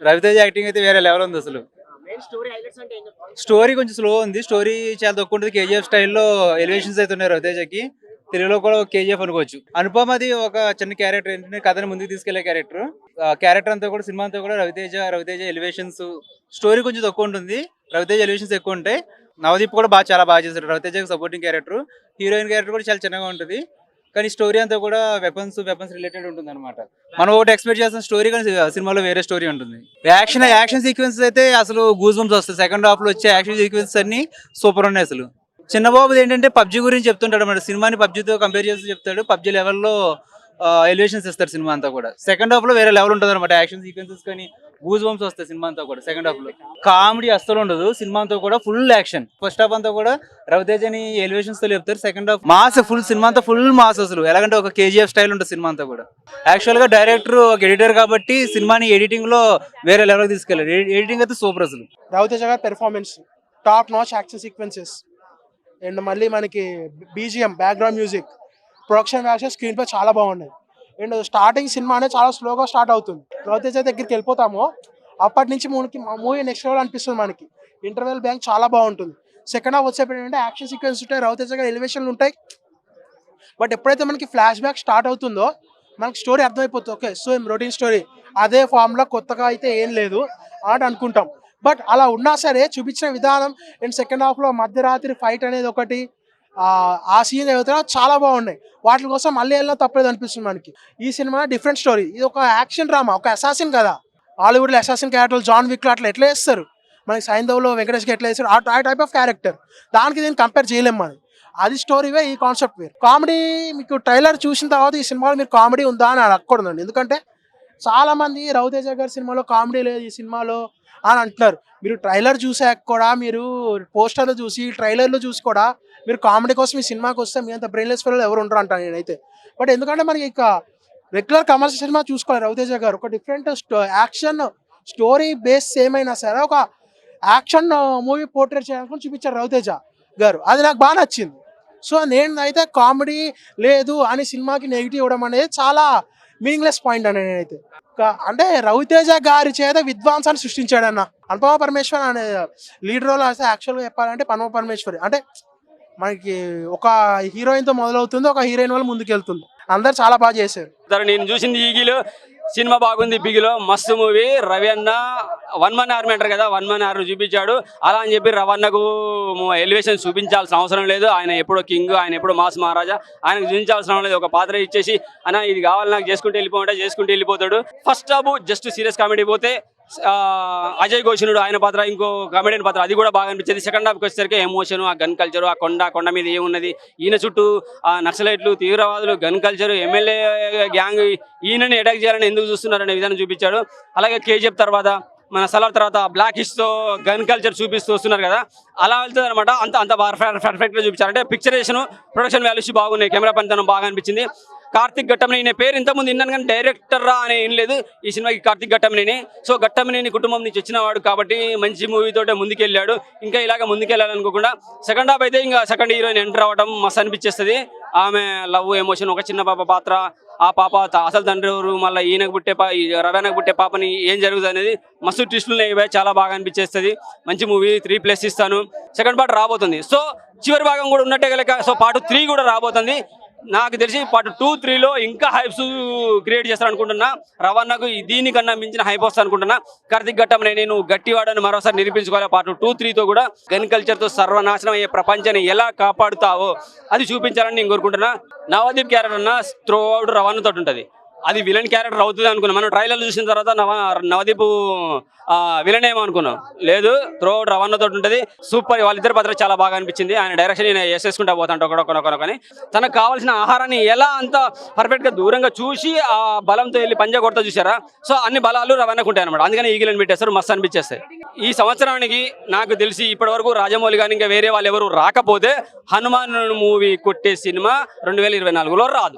Raviteja acting అయితే వేరే level ఉంది అసలు. స్టోరీ కొంచెం స్లో ఉంది. స్టోరీ చాలా తక్కువ ఉంటుంది. కేజీఎఫ్ స్టైల్లో ఎలివేషన్స్ అయితే ఉన్నాయి రవితేజకి. తెలుగులో కూడా కేజీఎఫ్ అనుకోవచ్చు. అనుపమ అది ఒక చిన్న క్యారెక్టర్, ఏంటంటే కథని ముందుకు తీసుకెళ్లే క్యారెక్టర్. క్యారెక్టర్ అంతా కూడా సినిమా అంతా కూడా రవితేజ ఎలివేషన్స్. స్టోరీ కొంచెం తక్కువ ఉంటుంది, రవితేజ ఎలివేషన్స్ ఎక్కువ ఉంటాయి. నవదీప్ కూడా చాలా బాగా చేశాడు. రవితేజకి సపోర్టింగ్ క్యారెక్టర్. హీరోయిన్ క్యారెక్టర్ కూడా చాలా చిన్నగా ఉంటుంది. కానీ స్టోరీ అంతా కూడా వెపన్స్ రిలేటెడ్ ఉంటుంది అనమాట. మనం ఒకటి ఎక్స్పెక్ట్ చేసిన స్టోరీ, కానీ సినిమాలో వేరే స్టోరీ ఉంటుంది. యాక్షన్ సీక్వెన్సెస్ అయితే అసలు గూస్ బంప్స్ వస్తాయి. సెకండ్ హాఫ్ లో వచ్చే యాక్షన్ సీక్వెన్సెస్ అన్ని సూపర్ ఉన్నాయి అసలు. చిన్నబాబుది ఏంటంటే పబ్జి గురించి చెప్తుంటాడు అన్నమాట. సినిమాని పబ్జితో కంపేర్ చేస్తూ చెప్తాడు. పబ్జి లెవెల్లో ఎలివేషన్స్ ఇస్తారు సినిమా అంతా కూడా. సెకండ్ హాఫ్ లో వేరే లెవెల్ ఉంటుంది అనమాట. యాక్షన్ సీక్వెన్సెస్ కానీ గూస్ బంప్స్ వస్తాయి సినిమా అంతా కూడా. సెకండ్ హాఫ్ లో కామెడీ అస్సలు ఉండదు. సినిమా అంతా కూడా ఫుల్ యాక్షన్. ఫస్ట్ హాఫ్ అంతా కూడా రవితేజని ఎలివేషన్స్ తో చెప్తారు. Second half mass, full cinema అంతా ఫుల్ మాస్ అసలు. ఎలాగంటే ఒక కేజీఎఫ్ స్టైల్ ఉంటుంది సినిమా అంతా కూడా. యాక్చువల్ గా డైరెక్టర్ ఒక ఎడిటర్ కాబట్టి సినిమాని ఎడిటింగ్ లో వేరే లెవెల్ తీసుకెళ్లారు. ఎడిటింగ్ అయితే సూపర్ అసలు. రవితేజ గారి performance top notch, action sequences and మళ్ళీ మనకి బీజిఎం, బ్యాక్గ్రౌండ్ మ్యూజిక్, ప్రొడక్షన్ వ్యాక్షన్, స్క్రీన్ పై చాలా బాగున్నాయి. అండ్ స్టార్టింగ్ సినిమా అనేది చాలా స్లోగా స్టార్ట్ అవుతుంది. రవితేజ దగ్గరికి వెళ్ళిపోతామో అప్పటి నుంచి మూవీ నెక్స్ట్ లెవెల్ అనిపిస్తుంది మనకి. ఇంటర్వెల్ బ్యాంక్ చాలా బాగుంటుంది. సెకండ్ హాఫ్ వచ్చేప్పుడు ఏంటంటే యాక్షన్ సీక్వెన్స్ ఉంటాయి, రవితేజ గారి ఎలివేషన్లు ఉంటాయి. బట్ ఎప్పుడైతే మనకి ఫ్లాష్ బ్యాక్ స్టార్ట్ అవుతుందో మనకి స్టోరీ అర్థమైపోతుంది. ఓకే, సో రొటీన్ స్టోరీ, అదే ఫామ్లో కొత్తగా అయితే ఏం లేదు అని అనుకుంటాం. బట్ అలా ఉన్నా సరే చూపించిన విధానం అండ్ సెకండ్ హాఫ్లో మధ్యరాత్రి ఫైట్ అనేది ఒకటి, ఆ సీన్ ఏదైతే చాలా బాగున్నాయి. వాటి కోసం మళ్ళీ వెళ్ళినా తప్పలేదు అనిపిస్తుంది మనకి. ఈ సినిమా డిఫరెంట్ స్టోరీ. ఇది ఒక యాక్షన్ డ్రామా, ఒక అసాసిన్ కదా. హాలీవుడ్లో అసాసిన్ క్యారెక్టర్ జాన్ విక్లో అట్లా ఎట్లా వేస్తారు, మనకి సైంధవ్లో వెంకటేష్కి ఎట్లా వేస్తారు, ఆ టైప్ ఆఫ్ క్యారెక్టర్. దానికి దీన్ని కంపేర్ చేయలేము మనం. అది స్టోరీ వే, ఈ కాన్సెప్ట్ వేరు. కామెడీ మీకు ట్రైలర్ చూసిన తర్వాత ఈ సినిమాలో మీరు కామెడీ ఉందా అని అడగకూడదండి. ఎందుకంటే చాలా మంది రవితేజ గారి సినిమాలో కామెడీ లేదు ఈ సినిమాలో అని అంటున్నారు. మీరు ట్రైలర్ చూసాక కూడా, మీరు పోస్టర్లు చూసి ట్రైలర్లు చూసి కూడా మీరు కామెడీ కోసం ఈ సినిమాకి వస్తే మీ అంత బ్రెయిన్లెస్ ఫెలో ఎవరు ఉండరు అంటాను నేనైతే. బట్ ఎందుకంటే మనకి ఇక రెగ్యులర్ కమర్షియల్ సినిమా చూసుకోవాలి. రవితేజ గారు ఒక డిఫరెంట్ యాక్షన్ స్టోరీ బేస్ ఏమైనా సరే ఒక యాక్షన్ మూవీ పోర్ట్రేట్ చేయాలని చూపించారు రవితేజ గారు. అది నాకు బాగా నచ్చింది. సో నేనైతే కామెడీ లేదు అని సినిమాకి నెగిటివ్ ఇవ్వడం అనేది చాలా మీనింగ్లెస్ పాయింట్ అని నేనైతే. అంటే రవితేజ గారి చేత విద్వాంసాన్ని సృష్టించాడన్న. అనుపమ పరమేశ్వర్ అనే లీడ్ రోల్ అయితే యాక్చువల్గా చెప్పాలంటే అనుపమ పరమేశ్వరి. అంటే మనకి ఒక హీరోయిన్తో మొదలవుతుంది, ఒక హీరోయిన్ వల్ల ముందుకెళ్తుంది. అందరు చాలా బాగా చేశారు. నేను చూసింది ఈగిలో సినిమా బాగుంది. బిగిలో మస్తు మూవీ. రవి అన్న వన్ మన్ ఆర్మీ అంటారు కదా, వన్ మన్ ఆర్మీ చూపించాడు. అలా అని చెప్పి రవన్నకు ఎలివేషన్ చూపించాల్సిన అవసరం లేదు. ఆయన ఎప్పుడో కింగ్, ఆయన ఎప్పుడో మాస్ మహారాజా, ఆయనకు చూపించాల్సిన అవసరం లేదు. ఒక పాత్ర ఇచ్చేసి అన్న ఇది కావాలి నాకు చేసుకుంటూ వెళ్ళిపోతాడు. First half just serious comedy పోతే అజయ్ ఘోషనుడు ఆయన పాత్ర, ఇంకో కామెడియన్ పాత్ర, అది కూడా బాగా అనిపించింది. సెకండ్ హాఫ్కి వచ్చేసరికి ఎమోషన్, ఆ గన్ కల్చర్, ఆ కొండ మీద ఏమున్నది, ఈయన చుట్టూ ఆ నక్సలైట్లు, తీవ్రవాదులు, గన్ కల్చర్, ఎమ్మెల్యే గ్యాంగ్ ఈయనని అటాక్ చేయాలని ఎందుకు చూస్తున్నారనే విధానం చూపించాడు. అలాగే కేజీఎఫ్ తర్వాత మన సలార్ తర్వాత బ్లాక్ హిస్ట్తో గన్ కల్చర్ చూపిస్తూ వస్తున్నారు కదా, అలా వెళ్తుంది అనమాట. అంత పర్ఫెక్ట్గా చూపించారు. అంటే పిక్చరేషన్, ప్రొడక్షన్ వాల్యూస్ బాగున్నాయి, కెమెరా పనితనం బాగా అనిపించింది. కార్తిక్ ఘట్టమనేని పేరు ఇంతకుముందు విన్నాను కానీ డైరెక్టర్ రా అని ఏం లేదు ఈ సినిమాకి. కార్తిక్ ఘట్టమనేని, సో ఘట్టమనేని కుటుంబం నుంచి వచ్చిన వాడు కాబట్టి మంచి మూవీతోటే ముందుకెళ్ళాడు. ఇంకా ఇలాగ ముందుకెళ్ళాలనుకోకుండా సెకండ్ హాఫ్ అయితే ఇంకా సెకండ్ హీరోయిన్ ఎంటర్ అవ్వడం మస్తు అనిపించేస్తుంది. ఆమె లవ్ ఎమోషన్, ఒక చిన్న పాప పాత్ర, ఆ పాప అసలు తండ్రి ఎవరు, మళ్ళీ ఈయనకు పుట్టే రవాణాకు పుట్టే పాపని ఏం జరుగుతుంది అనేది మస్తు ట్విస్టులు ఇవ్వాలి. చాలా బాగా అనిపించేస్తుంది. మంచి మూవీ. 3+ ఇస్తాను. సెకండ్ పార్ట్ రాబోతుంది. సో చివరి భాగం కూడా ఉన్నట్టే కనుక సో పార్ట్ 3 కూడా రాబోతుంది. నాకు తెలిసి పార్ట్ 2, 3లో ఇంకా హైప్స్ క్రియేట్ చేస్తారు అనుకుంటున్నా. రవాణాకు దీనికన్నా మించిన హైప్ వస్తా అనుకుంటున్నా. కార్తిక్ ఘట్టమనేని నువ్వు గట్టివాడని మరోసారి నిరూపించుకోవాలి. పార్ట్ 2, 3తో కూడా గన్ కల్చర్తో సర్వనాశనం అయ్యే ప్రపంచాన్ని ఎలా కాపాడుతావో అది చూపించాలని నేను కోరుకుంటున్నా. నవదీప్ క్యారెక్టర్ అన్న త్రో అవుట్ రవాణాతో ఉంటుంది. అది విలన్ క్యారెక్టర్ అవుతుంది అనుకున్నాం. మనం ట్రైలర్లు చూసిన తర్వాత నవదీప్ విలన్ ఏమో అనుకున్నాం. లేదు, త్రో అవుట్ రవాణాతో ఉంటుంది. సూపర్. వాళ్ళిద్దరి పాత్ర చాలా బాగా అనిపించింది. ఆయన డైరెక్షన్ నేను వేసేసుకుంటా పోతాను ఒకడొకని. తనకు కావాల్సిన ఆహారాన్ని ఎలా అంత పర్ఫెక్ట్గా దూరంగా చూసి ఆ బలంతో వెళ్ళి పంజా కొడతా చూసారా. సో అన్ని బలాలు రవాణాకు ఉంటాయి అనమాట. అందుకని ఈగిలని పెట్టేస్తారు. మస్తు అనిపించేస్తాయి. ఈ సంవత్సరానికి నాకు తెలిసి ఇప్పటి వరకు రాజమౌళి కానీ ఇంకా వేరే వాళ్ళు ఎవరు రాకపోతే హనుమాన్ మూవీ కొట్టే సినిమా 2024లో రాదు.